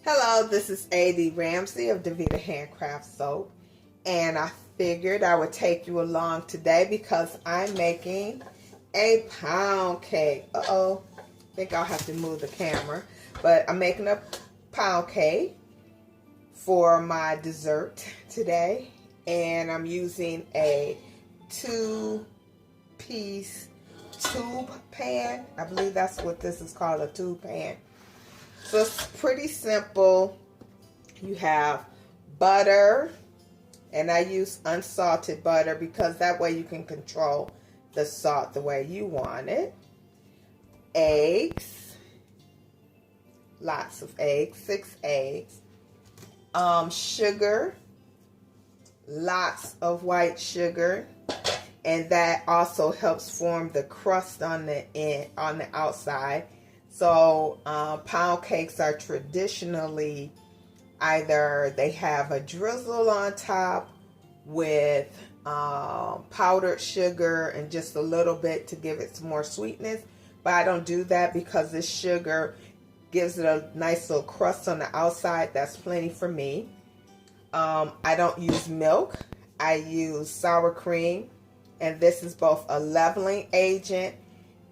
Hello, this is A.D. Ramsey of Davita Handcraft Soap, and I figured I would take you along today because I'm making a pound cake. I think I'll have to move the camera, but I'm making a pound cake for my dessert today, and I'm using a 2-piece tube pan. I believe that's what this is called, a tube pan. So it's pretty simple. You have butter, and I use unsalted butter because that way you can control the salt the way you want it. Eggs, lots of eggs, 6 eggs. Sugar, lots of white sugar, and that also helps form the crust on the outside. So pound cakes are traditionally either they have a drizzle on top with powdered sugar and just a little bit to give it some more sweetness. But I don't do that because this sugar gives it a nice little crust on the outside. That's plenty for me. I don't use milk. I use sour cream, and this is both a leveling agent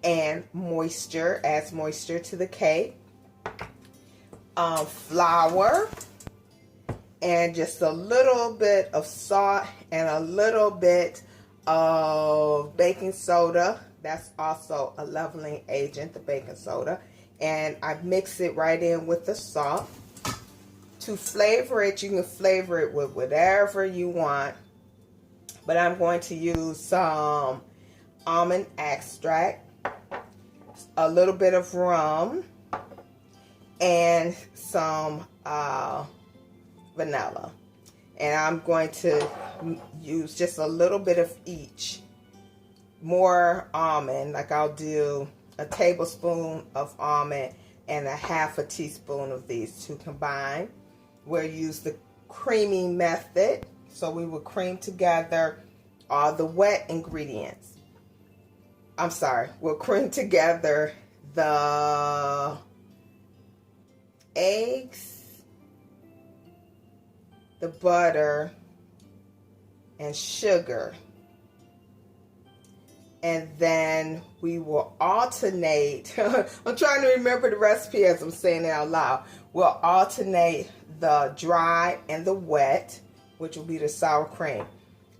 and moisture, adds moisture to the cake. Flour and just a little bit of salt and a little bit of baking soda. That's also a leveling agent, the baking soda. And I mix it right in with the salt. To flavor it, you can flavor it with whatever you want. But I'm going to use some almond extract, a little bit of rum, and some vanilla. And I'm going to use just a little bit of each. More almond, like I'll do a tablespoon of almond and a half a teaspoon of these two combined. We'll use the creaming method. So we will cream together all the wet ingredients. We'll cream together the eggs, the butter, and sugar. And then we will alternate. I'm trying to remember the recipe as I'm saying it out loud. We'll alternate the dry and the wet, which will be the sour cream,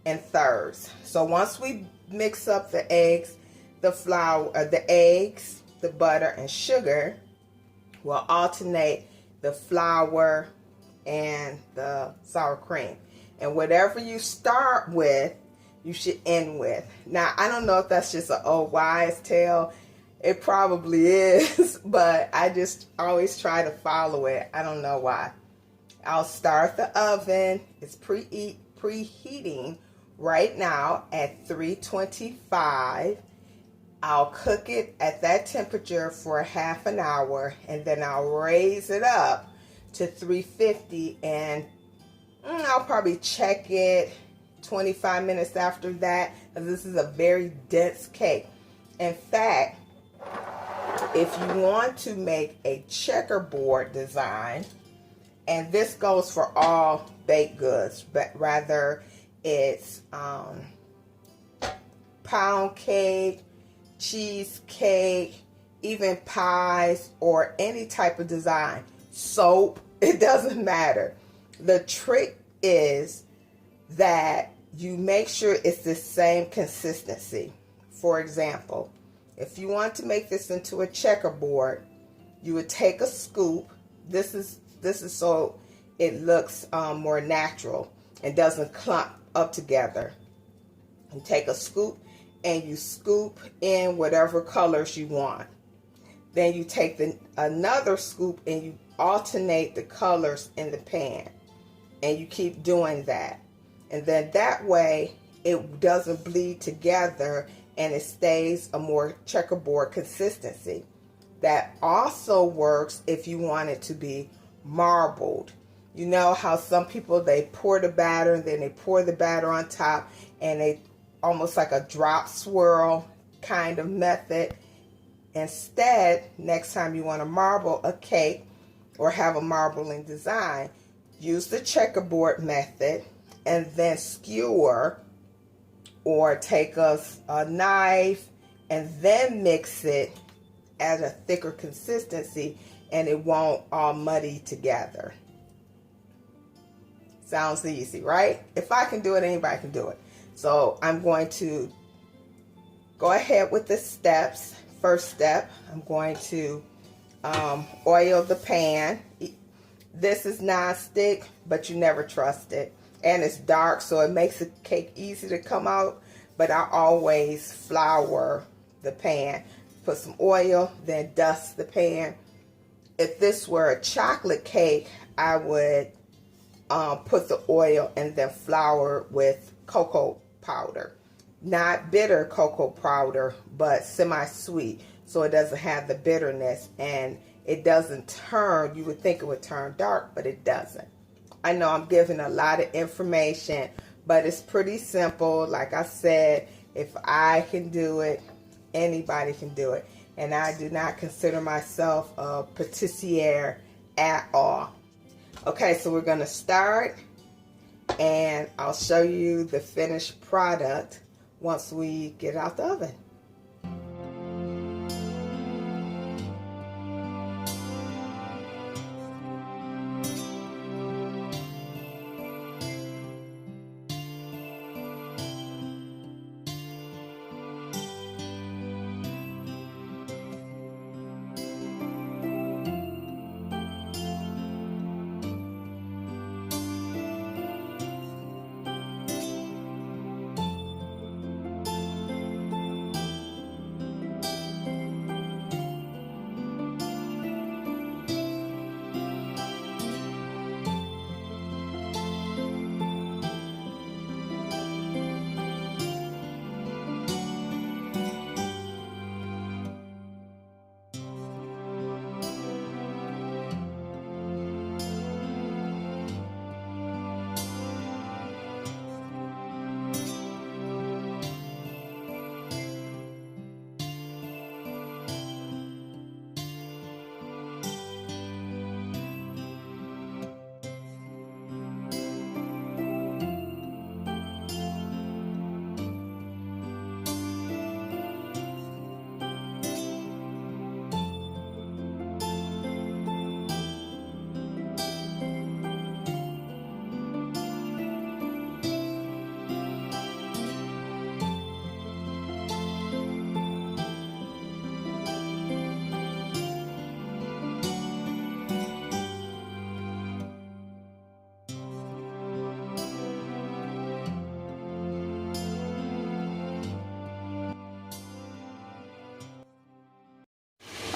in thirds. So once we mix up the eggs, the flour, the eggs, the butter, and sugar, we'll alternate the flour and the sour cream. And whatever you start with, you should end with. Now, I don't know if that's just an old wives' tale. It probably is, but I just always try to follow it. I don't know why. I'll start the oven. It's preheating right now at 325. I'll cook it at that temperature for half an hour, and then I'll raise it up to 350, and I'll probably check it 25 minutes after that, because this is a very dense cake. In fact, if you want to make a checkerboard design, and this goes for all baked goods, but rather it's pound cake, cheesecake, even pies, or any type of design, soap, it doesn't matter. The trick is that you make sure it's the same consistency. For example, if you want to make this into a checkerboard, you would take a scoop. This is so it looks more natural and doesn't clump up together. You take a scoop and you scoop in whatever colors you want. Then you take another scoop and you alternate the colors in the pan. And you keep doing that. And then that way it doesn't bleed together and it stays a more checkerboard consistency. That also works if you want it to be marbled. You know how some people, they pour the batter and then they pour the batter on top, and they almost like a drop swirl kind of method. Instead, next time you want to marble a cake or have a marbling design, use the checkerboard method and then skewer, or take a knife and then mix it at a thicker consistency, and it won't all muddy together. Sounds easy, right? If I can do it, anybody can do it. So I'm going to go ahead with the steps. First step, I'm going to oil the pan. This is non-stick, but you never trust it. And it's dark, so it makes the cake easy to come out. But I always flour the pan. Put some oil, then dust the pan. If this were a chocolate cake, I would put the oil and then flour with cocoa powder. Not bitter cocoa powder, but semi-sweet, so it doesn't have the bitterness and it doesn't turn. You would think it would turn dark, but it doesn't. I know I'm giving a lot of information, but it's pretty simple. Like I said, if I can do it, anybody can do it. And I do not consider myself a patissiere at all. Okay, so we're going to start, and I'll show you the finished product once we get out the oven.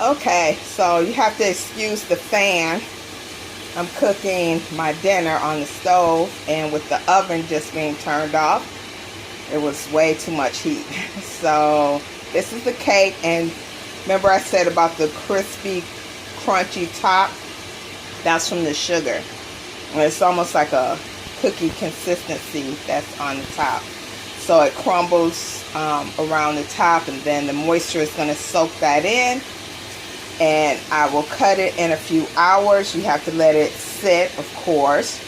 Okay, so you have to excuse the fan. I'm cooking my dinner on the stove, and with the oven just being turned off, it was way too much heat. So this is the cake, and remember I said about the crispy, crunchy top? That's from the sugar. And it's almost like a cookie consistency that's on the top. So it crumbles around the top, and then the moisture is going to soak that in. And I will cut it in a few hours. You have to let it sit, of course.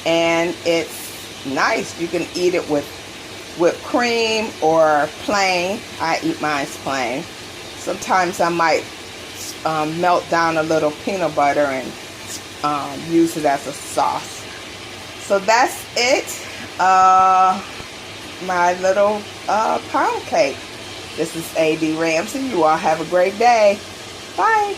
And it's nice. You can eat it with whipped cream or plain. I eat mine plain. Sometimes I might melt down a little peanut butter and use it as a sauce. So that's it. My little pound cake. This is A.D. Ramsey. You all have a great day. Bye.